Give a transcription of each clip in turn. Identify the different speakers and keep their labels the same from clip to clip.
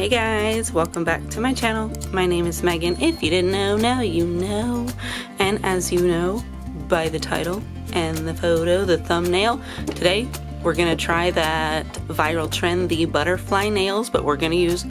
Speaker 1: Hey guys, welcome back to my channel. My name is Megan. If you didn't know, now you know. And as you know by the title and the photo, the thumbnail, today we're gonna try that viral trend, the butterfly nails, but we're gonna use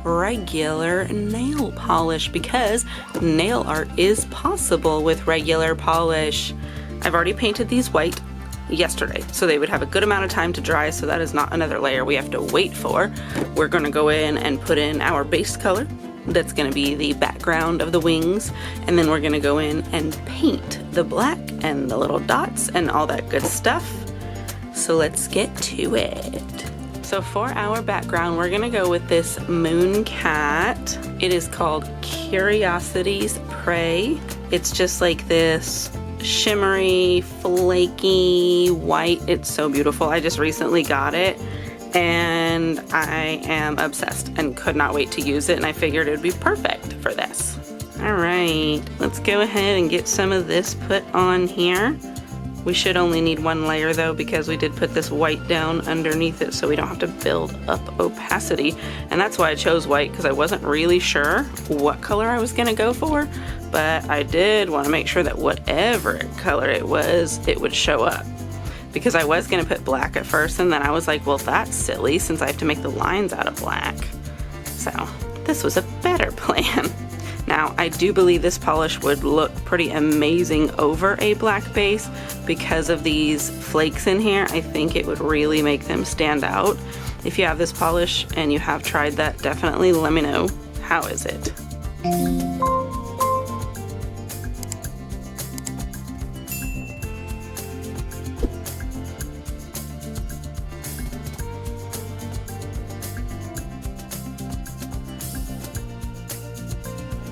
Speaker 1: regular nail polish because nail art is possible with regular polish. I've already painted these white yesterday, so they would have a good amount of time to dry, so that is not another layer we have to wait for. We're going to go in and put in our base color. That's going to be the background of the wings, and then we're going to go in and paint the black and the little dots and all that good stuff. So let's get to it. So for our background, we're going to go with this Mooncat. It is called Curiosities Pre. It's just like this shimmery, flaky white. It's so beautiful. I just recently got it and I am obsessed and could not wait to use it, and I figured it would be perfect for this. Alright, let's go ahead and get some of this put on here. We should only need one layer though, because we did put this white down underneath it so we don't have to build up opacity, and that's why I chose white, because I wasn't really sure what color I was going to go for, but I did want to make sure that whatever color it was, it would show up, because I was going to put black at first, and then I was like, well, that's silly since I have to make the lines out of black. So this was a better plan. Now, I do believe this polish would look pretty amazing over a black base because of these flakes in here. I think it would really make them stand out. If you have this polish and you have tried that, definitely let me know. How is it?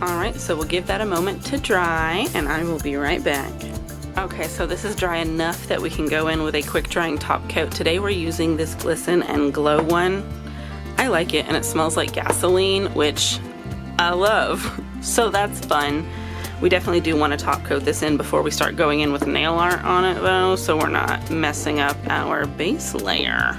Speaker 1: Alright, so we'll give that a moment to dry and I will be right back. Okay, so this is dry enough that we can go in with a quick drying top coat. Today we're using this Glisten and Glow one. I like it and it smells like gasoline, which I love. So that's fun. We definitely do want to top coat this in before we start going in with nail art on it though, so we're not messing up our base layer.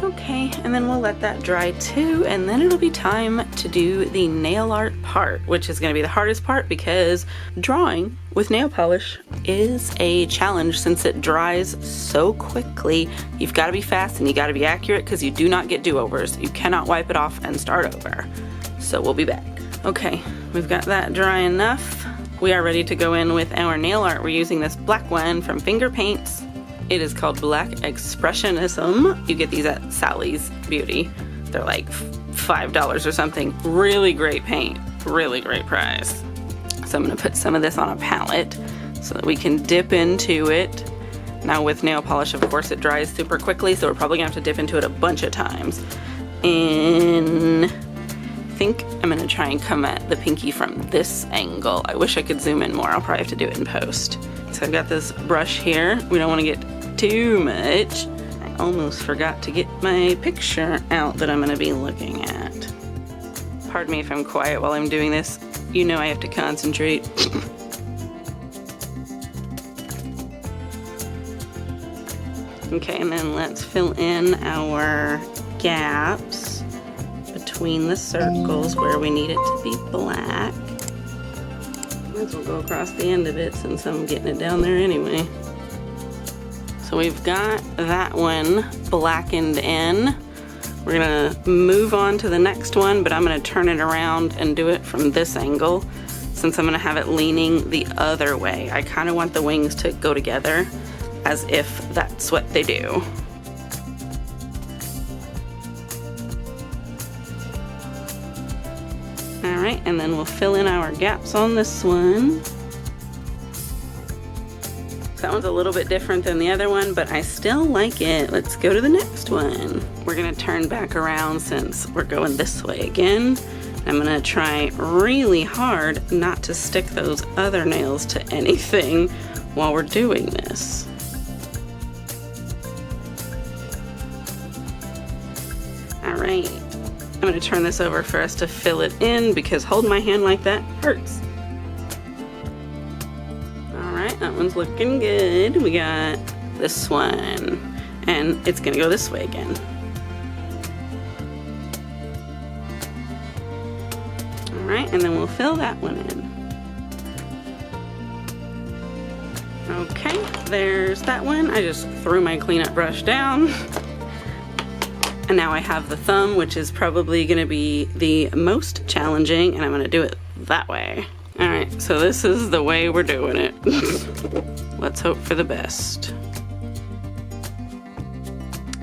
Speaker 1: Okay, and then we'll let that dry too, and then it'll be time to do the nail art part, which is going to be the hardest part because drawing with nail polish is a challenge since it dries so quickly. You've got to be fast and you got to be accurate because you do not get do-overs. You cannot wipe it off and start over. So we'll be back. Okay, we've got that dry enough. We are ready to go in with our nail art. We're using this black one from Finger Paints. It is called Black Expressionism. You get these at Sally's Beauty. They're like $5 or something. Really great paint, really great price. So I'm gonna put some of this on a palette so that we can dip into it. Now with nail polish, of course, it dries super quickly, so we're probably gonna have to dip into it a bunch of times. And I think I'm gonna try and come at the pinky from this angle. I wish I could zoom in more. I'll probably have to do it in post. So I've got this brush here. We don't want to get too much. I almost forgot to get my picture out that I'm going to be looking at. Pardon me if I'm quiet while I'm doing this. You know I have to concentrate. Okay, and then let's fill in our gaps between the circles where we need it to be black. Might as well go across the end of it since I'm getting it down there anyway. So we've got that one blackened in. We're gonna move on to the next one, but I'm gonna turn it around and do it from this angle since I'm gonna have it leaning the other way. I kind of want the wings to go together as if that's what they do. Alright, and then we'll fill in our gaps on this one. That one's a little bit different than the other one, but I still like it. Let's go to the next one. We're gonna turn back around since we're going this way again. I'm gonna try really hard not to stick those other nails to anything while we're doing this. Alright. I'm going to turn this over for us to fill it in because holding my hand like that hurts. Alright, that one's looking good. We got this one. and it's gonna go this way again. All right, and then we'll fill that one in. Okay, there's that one. I just threw my cleanup brush down. And now I have the thumb, which is probably gonna be the most challenging, and I'm gonna do it that way. All right, so this is the way we're doing it. Let's hope for the best.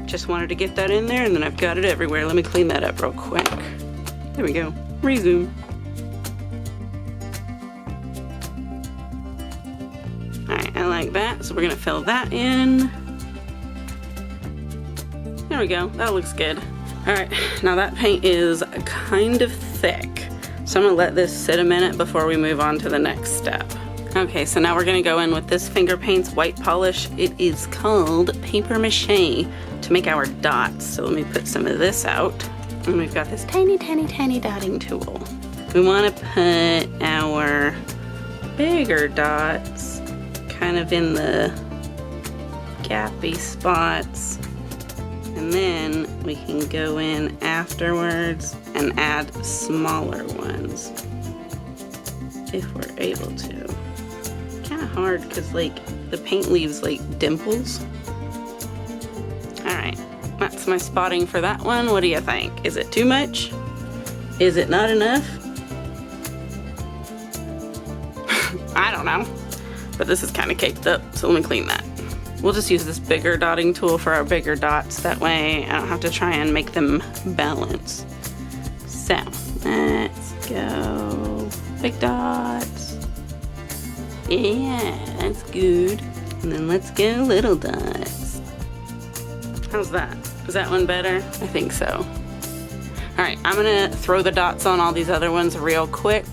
Speaker 1: Just wanted to get that in there, and then I've got it everywhere. Let me clean that up real quick. There we go, resume. All right, I like that, so we're gonna fill that in. There we go, that looks good. All right, now that paint is kind of thick, so I'm gonna let this sit a minute before we move on to the next step. Okay, so now we're gonna go in with this Finger Paints white polish. It is called Paper Mache to make our dots. So let me put some of this out. And we've got this tiny, tiny, tiny dotting tool. We wanna put our bigger dots kind of in the gappy spots. And then we can go in afterwards and add smaller ones if we're able to. Kind of hard because like the paint leaves like dimples. All right, that's my spotting for that one. What do you think? Is it too much? Is it not enough? I don't know, but this is kind of caked up, so let me clean that. We'll just use this bigger dotting tool for our bigger dots. That way I don't have to try and make them balance. So let's go. Big dots. Yeah, that's good. And then let's go little dots. How's that? Is that one better? I think so. All right, I'm gonna throw the dots on all these other ones real quick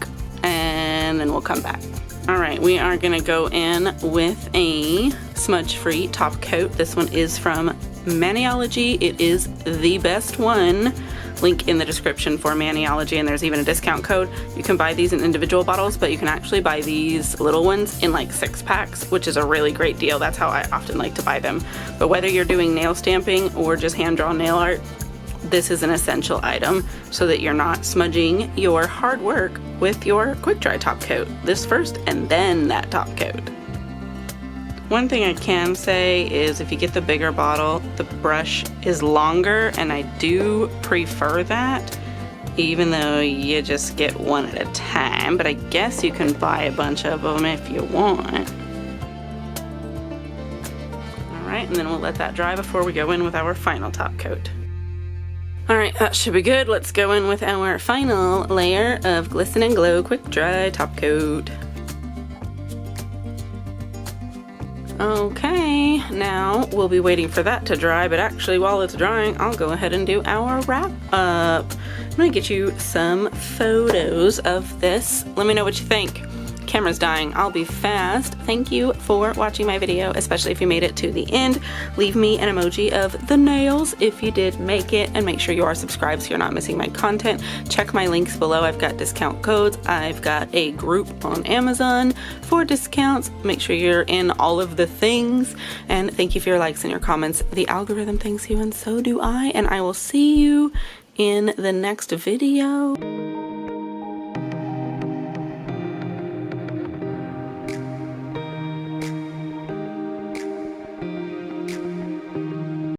Speaker 1: and then we'll come back. All right, we are gonna go in with a smudge-free top coat. This one is from Maniology. It is the best one. Link in the description for Maniology, and there's even a discount code. You can buy these in individual bottles, but you can actually buy these little ones in like 6-packs, which is a really great deal. That's how I often like to buy them. But whether you're doing nail stamping or just hand-drawn nail art, this is an essential item so that you're not smudging your hard work with your quick dry top coat. This first and then that top coat. One thing I can say is if you get the bigger bottle, the brush is longer, and I do prefer that, even though you just get one at a time, but I guess you can buy a bunch of them if you want. All right, and then we'll let that dry before we go in with our final top coat. All right, that should be good. Let's go in with our final layer of Glisten and Glow Quick Dry Top Coat. Okay, now we'll be waiting for that to dry, but actually while it's drying, I'll go ahead and do our wrap up. I'm gonna get you some photos of this. Let me know what you think. Camera's dying. I'll be fast. Thank you for watching my video, especially if you made it to the end. Leave me an emoji of the nails if you did make it, and make sure you are subscribed so you're not missing my content. Check my links below. I've got discount codes. I've got a group on Amazon for discounts. Make sure you're in all of the things, and thank you for your likes and your comments. The algorithm thanks you, and so do I, and I will see you in the next video.